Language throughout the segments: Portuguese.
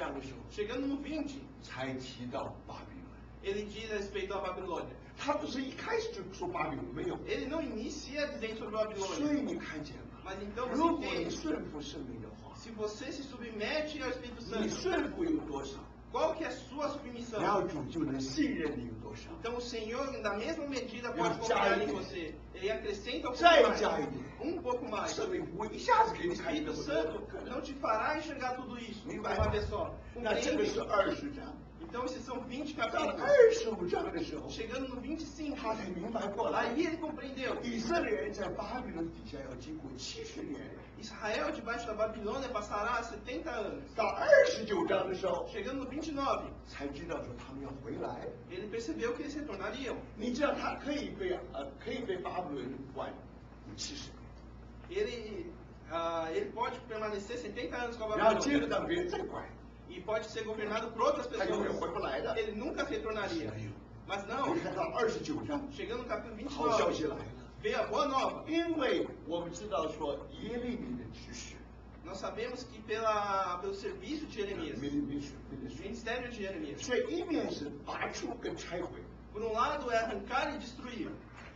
章的时候， Chegando no 20, 才提到巴比伦。 ele diz a respeito à Babilônia. 他不是一开始就说巴比伦，没有。 Ele não inicia dizendo sobre a 所 Babilônia. 以你看见吗？ Mas então 如 você 果你 entende, 顺服圣灵的话， se você se submete ao Espírito 你 Santo, 顺服有多少， qual que é a sua 然 submissão? 后主就能信任你有多少。 Então o Senhor, na mesma medida, Eu pode confiar já- em você. Ele acrescenta um pouco Já- mais. já- Pouco mais. 圣灵不会一下子给你 O 看见这 Espírito 么多 Santo 的可能 não。te fará enxergar tudo isso de 明白 uma 吗 vez só. 那这个 Compreende? 是20章， Então esses são 20到了 capítulos. 25章的时候， Chegando no 25, 他才明白过来， aí ele compreendeu. 以色列人在巴比伦底下要经过70年， Israel debaixo da Babilônia passará 70 anos. 到29章的时候， Chegando no 29, 才知道说他们要回来。 ele percebeu que eles retornariam. 你知道他可以被巴比伦管70年， Ele pode permanecer 70 anos com a 然后接着 Babilônia 让别人再管， e pode ser governado por outras 他永远回 pessoas. 不来的。 Ele nunca retornaria. 没有， Mas não, 你看到29章， chegando no capítulo 好消息 29, 来了， veio a boa nova. 因为我们知道说耶利米的指示， Nós sabemos que pelo serviço de Jeremias, ministério ministério de Jeremias, 所以一面是拔出跟拆毁， por um lado é arrancar e destruir,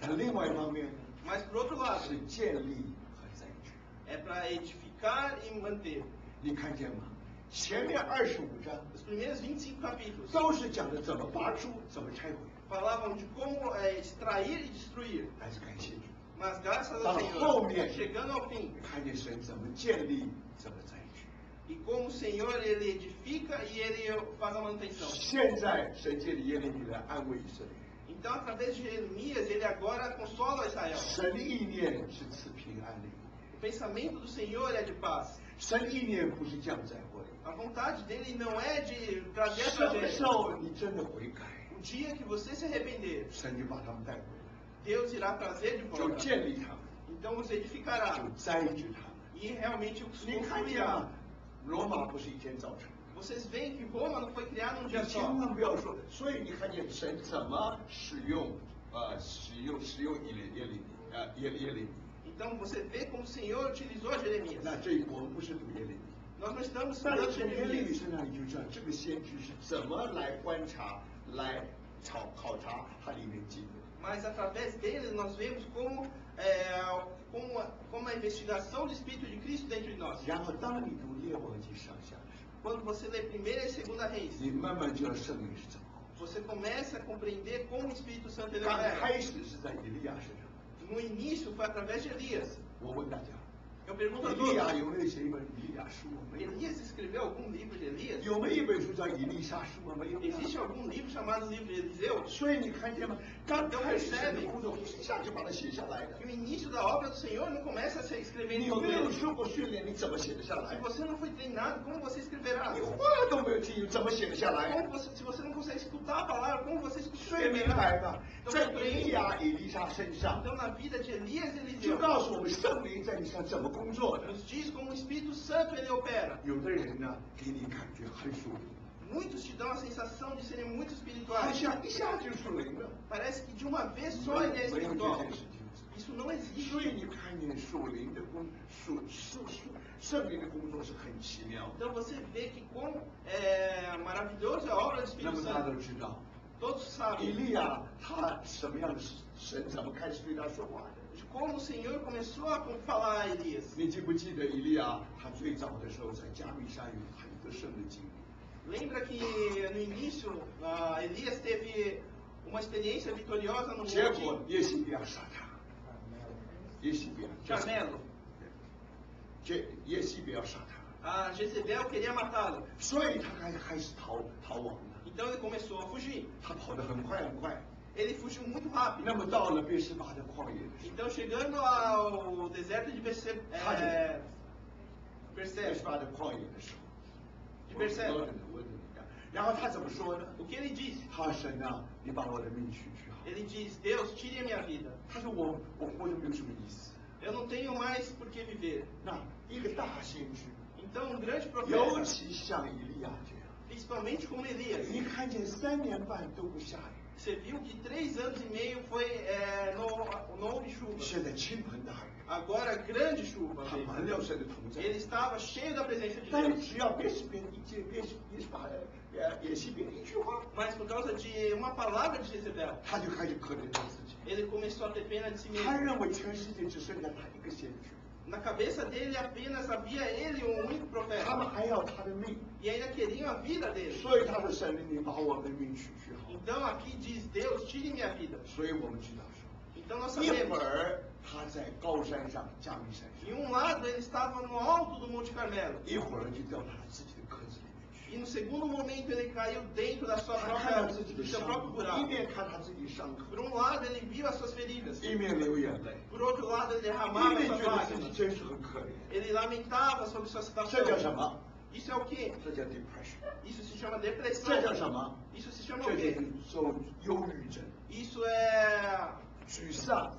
但另外一方面 mas por outro lado 是建立和栽植。 é para edificar e manter. 你看见吗？前面25章 Os primeiros 25 capítulos 都是讲的怎么拔出，怎么拆毁。 falavam de como extrair e destruir, 但是感谢主， mas graças 到 ao 了 Senhor, 后面 chegando ao fim, 看见神怎么建立，怎么栽植。 e como o Senhor ele edifica e ele faz a manutenção. 现在神借着耶利米来安慰以色列人， Então, através de Jeremias, ele agora consola Israel. 神的意念是赐平安的意 O pensamento do Senhor é de paz. 念，神的意念不是降灾祸的。 A vontade dele não é de trazer a 什么 tragédia. 时候你真的悔改， O dia que você se arrepender, 神就把他们带回来， Deus irá trazer de 就 volta. 建立他们， Então os edificará 就栽植他们。 e realmente os 你看见 construirá. 吗？罗马不是一天造成的。 Vocês veem que Roma não foi criada num 你 dia 千 só. 万不要说，所以你看见神怎么使用耶利米。 Então você vê como o Senhor utilizou Jeremias. 那这我们不是读耶利米， Nós não estamos 但 estudando 是从耶利米 Jeremias. 身上你就知道这个先知是怎么来观察、来考察它里面记录。 Mas através dele nós vemos como a investigação do Espírito de Cristo dentro de nós. 然后当你读列王记上下的时候， Quando você lê 1ª e 2ª Reis, 你慢慢知道圣灵是怎么工作。 você começa a compreender como o Espírito Santo ele 刚 opera. 开始是在以利亚身上， No início foi através de Elias. 我问大家， Eu pergunto a 以利亚 todos, 有没有写一本以利亚书？没有。 Elias escreveu algum livro de Elias? 有没有一本书叫以利沙书吗？没有。 Existe algum livro chamado livro de Eliseu? 所以你看见吗？刚开始神的工作，一下就把它写下来的。 Que o início da obra do Senhor não começa a se escrever 你 em todo 没有 ele. 受过训练，你怎么写得下 Se 来？ você não foi treinado, como você escreverá? 你话都没有听，怎么写得下来？ Se você não consegue escutar a palavra, como você 所以明 escreverá? 白吧？在以利亚、以利沙身上， Então, na vida de Elias e 就 Eliseu, 告诉我们圣灵在你身上怎么工作的。 nos diz como o Espírito Santo ele opera. 有的人呢，给你感觉很属灵， Muitos te dão a sensação de serem muito 好 espirituais. 像一下就属灵了。 Parece que de uma vez só ele é 没有这 espiritual. 件事情。 Isso não existe. 所以你看见属灵的圣灵的工作是很奇妙的。 Então você vê que como maravilhosa a obra do 那 Espírito 么大家 Santo. 都知道， Todos 以 sabem 利亚他什么样的神怎么开始对他说话的？ de como o Senhor começou a falar a Elias. 你记不记得以利亚他最早的时候在加密山有很得胜的经历？ Lembra que no início Elias teve uma experiência vitoriosa no 结果 monte 耶西比亚杀他，耶西比亚 Carmelo. 耶西比亚杀他， A Jezebel queria matá-lo. 所以他开始逃亡了。 Então ele começou a fugir. 他跑得很快很快。 Ele fugiu muito rápido. 那么到了别是巴的旷野的时 Então chegando ao deserto de 别 Berseba, 是巴的旷野的时候， de Berseba. 我等你看，然后他怎么说呢？ O que ele disse? 他说神啊，你把我的命取好。 Ele diz: Deus, tire a minha vida. 他说我活着没有什么意思。 Eu não tenho mais por que viver. 那一个大先知， Então um grande 尤 profeta, 其像以利亚这样， principalmente como Elias, 你看见3年半都不下雨， você viu que 3 anos e meio não houve chuva. 现在倾盆大雨， Agora grande chuva. 他满了神的同在。 Ele estava cheio da presença de 但是 Deus. 只要别是 Mas por causa de uma palavra de Jezebel, 他就开始可怜他自己， ele começou a ter pena de si 他 mesmo. 认为全世界只剩下他一个先知， Na cabeça dele apenas havia ele, um único 他 profeta. 们还要他的命， E ainda queriam a vida dele. 所以他说神灵，你把我的命取去好。 Então aqui diz, Deus, tire minha vida. 所以我们知道 Então nós 说，一会 sabemos. 儿他在高山上加密山 Em 上， lado ele estava no alto do Monte Carmelo. 一会儿就掉到他自己的壳子里面去。 E no segundo momento ele caiu dentro da sua 他看 própria, 到自己的 do seu 伤 próprio 口，一 buraco. 面看他自己伤口， Por um lado ele viu as suas feridas. 一面流眼泪， Por outro lado ele 一 derramava 面 suas 觉得自己 lágrimas. 真是很可怜。 Ele lamentava sobre sua 这叫什 situação. 么？ Isso é o quê? 这叫 depression。 Isso se chama 这叫 depressão. 什么？ Isso se chama 这 o 就 quê? 是说忧郁症、 Isso é 沮丧。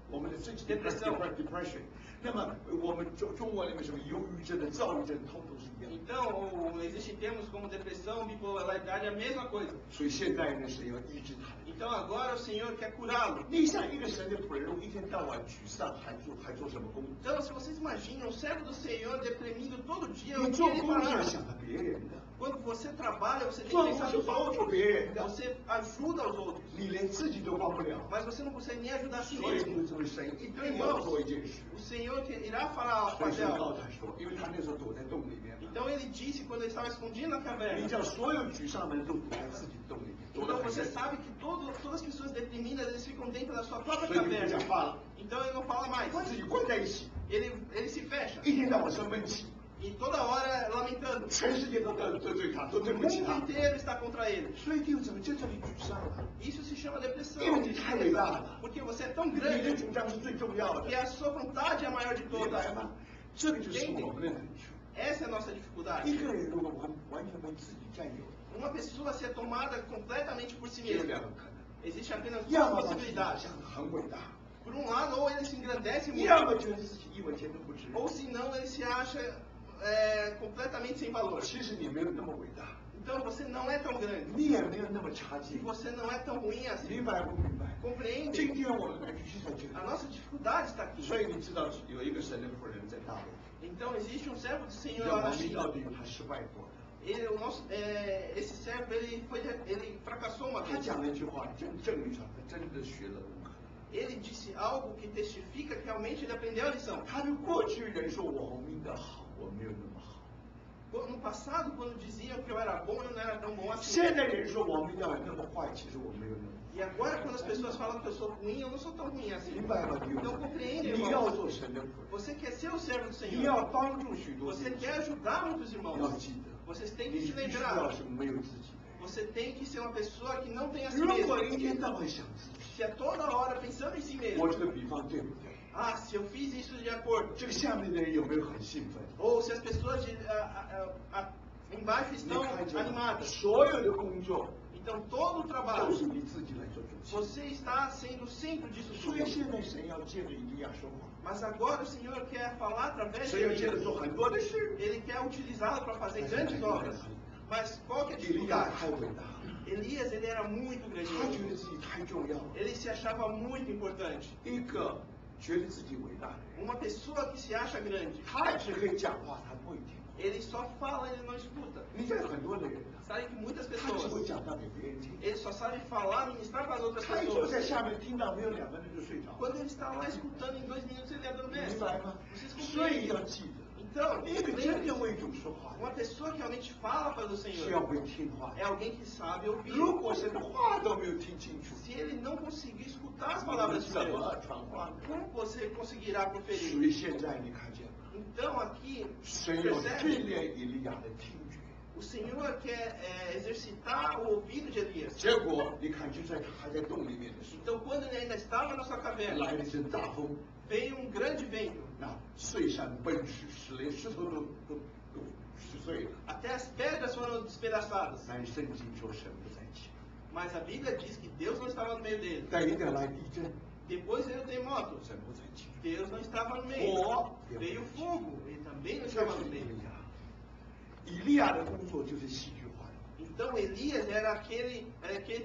我们的这 depression。那么我们中文里面什么忧郁症的、躁郁症，通通是一样的。 Então, existem termos como depressão, bipolaridade, é a mesma coisa. 所以现在呢，神要医治他的。 Então agora o Senhor quer curá-lo. 你像一个神的仆人，一天到晚沮丧，还做什么工？ Então, se vocês imaginam um servo do Senhor deprimido todo dia, 你 o que 做 ele 工是 fará? 要想到别人的， Quando você trabalha, você tem 做 que 工 pensar 是 nos 帮助 outros. 别人的， Você ajuda os outros, 你连自己都帮不了。 mas você não consegue nem ajudar a si 所以 mesmo. 这位神一定要做一件事。 O Senhor irá falar 所以神 fazer 告 algo. 他说，因为他那时候躲在洞里面嘛。 Então ele disse quando ele estava escondido na 你 caverna. 知道，所有沮丧的人都躲在自己洞里面，躲得 Então 很 você 深。 sabe que todas as pessoas deprimidas, eles ficam dentro da sua própria 所以就不讲 caverna. 话了， Então ele não fala mais. 把自己关在一起， Ele se fecha. 一天到晚生闷气， E toda hora lamentando. 全世界都得罪他，都对 O 不起 mundo 他。 inteiro está contra ele. 所以弟兄姊妹，就这里沮丧了， Isso se chama depressão. 因为你太伟大了， Porque você é tão 你的 grande 主张是最重要的 que，a sua vontade é a maior de 明 todas. 白吗？这个就是我们的难处。 Essa é a nossa 一 dificuldade. 个人如果完全被自己占有， Uma pessoa ser tomada completamente por si 只有 mesma. 两个可能： Existe apenas 要 duas 么把自己 possibilidades. 想得很伟大， Por um lado, ou ele se engrandece 要 muito, 么觉得自己一文钱都不值。 ou senão ele se acha completamente sem valor. 其实你没有那么伟大， Então você não é tão grande. 你也没有那么差 E 劲， você não é tão ruim assim. 明白不明白？ Compreende? 今天我们来继续在这 A 里。 nossa dificuldade está aqui. 所以你知道有一个神的仆人在大陆， Então existe um servo do 你 Senhor 知道 lá 王 na 明到 China. 底他失败过的。 Esse servo ele fracassou uma 他 vez. 讲了一句话，证明上他真的学了功课。 Ele disse algo que testifica que realmente ele aprendeu a lição. 他对过去人说我命的好，我没有那么好。 No passado, quando diziam que eu era bom, eu não era tão bom assim. 现在人说我命要有那么坏，其实我没有那么 E agora, quando as pessoas falam que eu sou ruim, eu não sou tão ruim 好。 assim. 明白吗？弟兄 Então 姊妹 compreende, 你要 irmãos. 做神的仆人， Você quer ser o servo do 你要 Senhor. 帮助许多 Você 人。 quer ajudar muitos 要 irmãos. 记得， Vocês têm 你 que se 必须要 lembrar. 是没有自己的。 Você tem que ser uma pessoa que não tem a si 如果 mesma. 一天到晚想自己， Se é toda hora pensando em si 我 mesmo. 这个比方对不对？ Ah, se eu fiz isso de acordo. 这个下面的人有没有很兴奋？ Ou se as pessoas embaixo 你 estão 看见吗 animadas. 所有的工作 Então todo o 都 trabalho, 是你自己来做中心。 você está sendo o centro disso 所以 tudo. 现在神要借着以利亚说话， Mas agora o Senhor quer falar através 神 de 要借着 Elias. 做很多的事。 Ele quer utilizá-lo para fazer grandes obras. Mas qual que é a 以利亚 dificuldade? 太伟大了， Elias ele era muito 他觉 grandioso. 得自己太重要了。 Ele se achava muito importante. 一个觉得自己伟大的人， Uma pessoa que se acha grande, 他只会讲话，他不会听。 ele só fala, ele não escuta. 你在很多的人呢， Sabe que muitas 他只会 pessoas, 讲到给别人听。 ele só sabe falar, ministrar para as outras 他一坐 pessoas. 在下面听到没有2分钟就睡着， Quando ele está lá escutando, em 2 minutos ele é 明 adormece. 白吗？ Vocês 所以 compreendem? 要记得， Então, 一个真正 lembre-se, 为主说话的 uma pessoa que realmente fala para o 是 Senhor 要会听话 é。alguém que sabe ouvir. 如果神的话都没有听清楚， Se ele não conseguir escutar as 你 palavras de 怎 Deus, 么传话呢？ como você conseguirá 所 proferir? 以现在你看见吗？ Então aqui, 神要训 percebe? 练以利亚的听觉， O Senhor quer exercitar o ouvido de Elias. 结果你看，就在他还在洞里面的时 Então quando ele ainda estava na sua 候， caverna, 来了一阵大风， veio um grande vento. 那碎山奔驰，连石头都石碎了。 Até as pedras foram despedaçadas. 但圣经说神不在其中。 Mas a Bíblia diz que Deus não estava no meio dele. 等一等来地震， Depois veio o terremoto. 神不在其中。 Deus não estava no meio. Oh. Veio o fogo. Ele também não 这 estava 是 no 以 meio. 利亚。以利亚的工作就是戏剧化的， Então Elias era aquele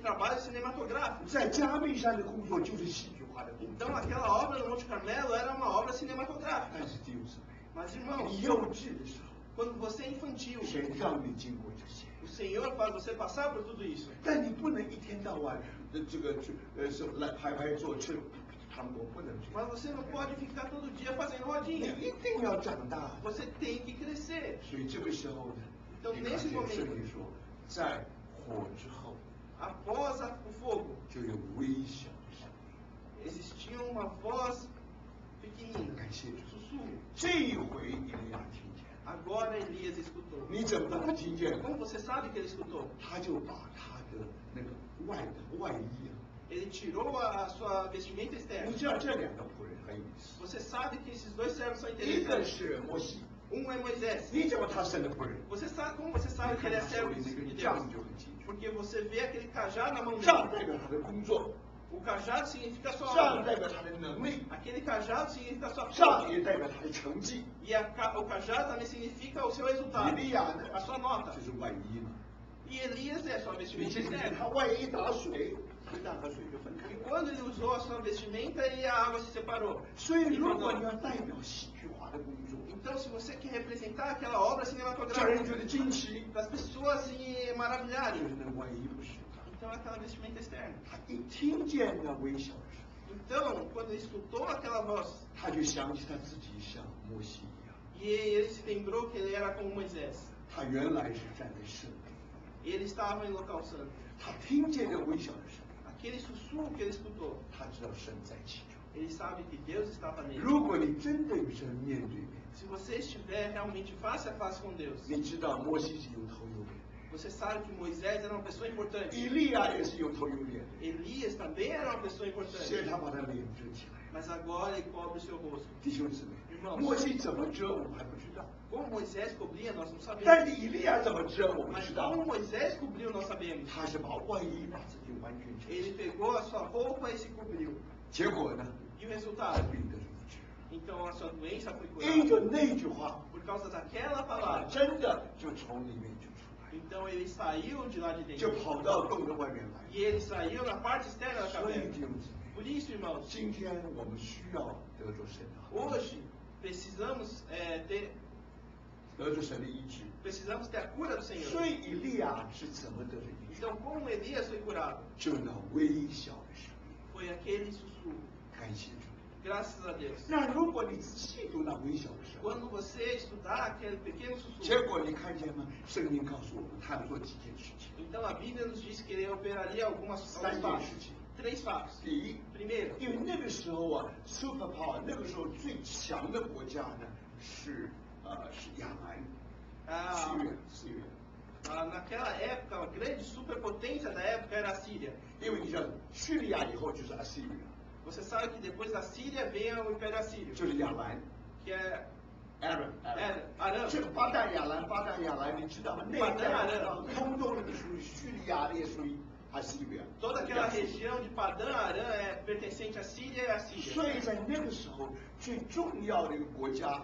trabalho cinematográfico. 在加密山的工作就是戏剧化的工作。 Então aquela obra no Monte Carmelo era uma obra cinematográfica. 但是弟兄姊妹， Mas 你 irmãos, 幼稚的时候， Quando você é infantil, 神让你经过这些， o Senhor faz você passar por tudo isso. 但你不能一天到晚的是来排坐吃糖果，不能这样。 Mas você não pode ficar todo dia fazendo 你 rodinha. 一定要长大。 Você tem que crescer. 所以这个时候呢， então 你看 nesse 见 momento 圣经说，在火之后 Após o fogo, 就有微小的声音。 existia uma voz pequenina, 感谢主， sussurro. 这一回以利亚听见， Agora Elias escutou. 你怎么把它听见了？ Como você sabe que ele escutou? 他就把他的那个外衣啊， Ele tirou a sua vestimenta externa. 你知道这两个仆人很有意思， Você sabe que esses dois servos são 一个 interessantes. 是摩西， É Moisés. 你怎么他生的仆人？ Você sabe como você sabe que ele é 手 servo 里 de 那根 Deus? 杖就很清楚， Porque você vê aquele cajado na mão 杖 dele. 代表他的工作， O cajado significa a sua 杖 obra. 代表他的能力， Aquele cajado significa a sua 杖 força. 也代表他的成绩。 E o cajado também significa o seu 以 resultado, 利亚呢， a sua nota. 就是外衣嘛， E Elias é a sua 你 vestimenta 记不记得 externa. 他外衣打水，非但和水就分开 E 了。 quando ele usou a sua vestimenta, e a água se separou. 所以如果你要代表戏剧化的工作， Então, se você quer representar aquela obra 叫人 cinematográfica, 觉得惊奇， para as pessoas se 就 maravilharem, 是那外衣不是他。 então é aquela vestimenta externa. 他一听见那微小的声音， Então, quando ele escutou aquela voz, 他就想起他自己像摩西一样， e ele se lembrou que ele era como Moisés. 他原来是站在圣地， Ele estava em local santo. 他听见这微小的声音， Aquele sussurro que ele escutou, 他知道神在其中。 ele sabe que Deus estava nele. 如果你真的与神面对面， Se você estiver realmente face a face com Deus, 你知道摩西是有头有脸， você sabe que Moisés era uma pessoa importante. 以利亚也是有头有脸的， Elias também era uma pessoa 现在 importante. 他把他脸遮起来。 Mas agora ele cobre o seu rosto. 弟兄姊妹， Irmãos 摩西怎么遮我们还不知道， Como Moisés cobria, nós não sabemos. 但是以利亚怎么遮我们 Mas 知道。 como Moisés cobriu, nós sabemos. 他是把外衣把自己完全遮起 Ele pegou a sua roupa e se cobriu. 结果呢， E o 他 resultado? 病得如治。 Então a sua doença foi 因着 curada. 那句话， Por causa daquela 他 palavra. 真的就从里面就出来， Então ele saiu de lá de 就 dentro. 跑到洞的外面来。 E ele saiu na parte externa da 所以 caverna. 弟兄姊妹， Por isso, irmãos, 今天我们需要得着神的好， hoje precisamos得着神的医治。 precisamos ter a cura do 所 Senhor. 以以利亚是怎么得着医治？ Então, como Elias foi curado? 就那微小的生命。 Foi aquele sussurro. 感谢主。 Graças a Deus. 那如果你仔细读那微小的生命， Quando você estudar aquele pequeno 结 sussurro, 果你看见吗？圣经告诉我们，他要做几件事情。 então a Bíblia nos diz que ele operaria alguns 三件 fatos. 事情。 Três fatos. 第一， Primeiro, 因为那个时候啊，super power 那个时候最强的国家呢是亚兰， ah, 四月。 naquela época, a grande superpotência da época era a Síria. 因为你知道，叙利亚以后就是 Assyria， Você sabe que depois da Síria vem o Império Assírio, 就是亚兰 que é Aram。 Arã. 这个巴旦亚兰，你知道吗？那一带中东那个属于叙利亚，也属于 Assyria。 Toda aquela região de Padã, Arã é pertencente à Síria e à Síria. 所以在那个时候，最重要的一个国家，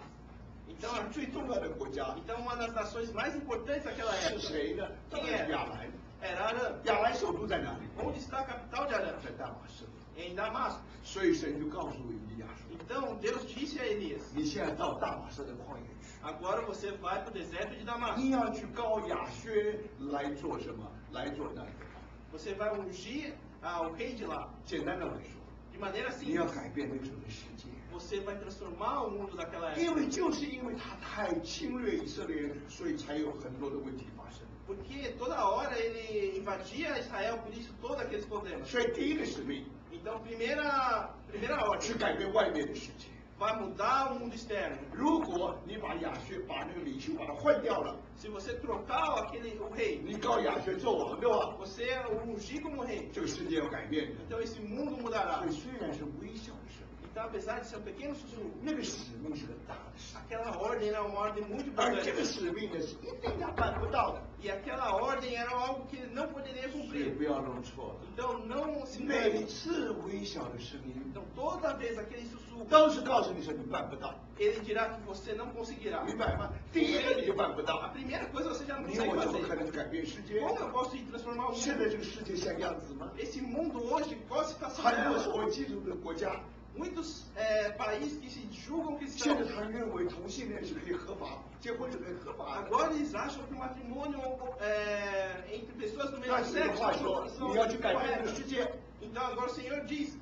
Então, 是最重要的国家 então uma das nações mais importantes daquela 是 época 谁呢？当 quem 然是 era? 亚兰。 Era Arã. 亚兰首都在哪里？ Onde está a capital de Arã? 在大马士革。 Em Damasco. 所以神就告诉以利亚说 Então Deus disse a Elias: 你现在到大马士的旷野去， agora você vai para o deserto de Damasco. 你要去膏亚薛来做什么？来做那个。 Você vai ungir o rei de lá. 简单的来说， De maneira 你要 simples, 改变那个时候的世界。 você vai transformar o mundo daquela 因 época. 为就是因为他太侵略以色列人，所以才有很多的问题发生。 Porque toda hora ele invadia Israel, por isso todos aqueles problemas. 所以第一个使命 Então, primeira 是 ordem, 改变外面的世界。 vai mudar o mundo externo. 如果你把亚薛把那个领袖把他换掉了， Se você trocar o rei, 你告亚薛做王的话， você o ungir como rei, 这个世界要改变的。 então esse mundo mudará. 所以虽然是微小的生命， Então, apesar de ser um pequeno sussurro, 那个使命是个大的使命， aquela ordem era uma ordem muito 而这个 importante. 使命呢是一定要办不到的， E aquela ordem era algo que ele não poderia 所以 cumprir. 不要弄错了。 Então, não se 每 engane. 次微小的声音 Então, toda vez aquele sussurro, 都是告诉你说你办不到， ele dirá que você não conseguirá. 明白吗？第一个你就办不 A 到， primeira coisa você já não 你 consegue 我怎么可 fazer. 能去改变世界？ Como eu posso ir transformar o 现 mundo? 在这个世界像样子吗？ Esse mundo hoje, qual a situação 很多 dela? 所谓基督的国家， muitos países que se julgam 现在 cristãos. 他认为同性恋是可以合法，结婚是可以合法的。 Agora eles acham que o matrimônio entre pessoas do 那 mesmo 这句 sexo 话说， são 你要去改变这个 corretas. 世界， Então agora o Senhor diz,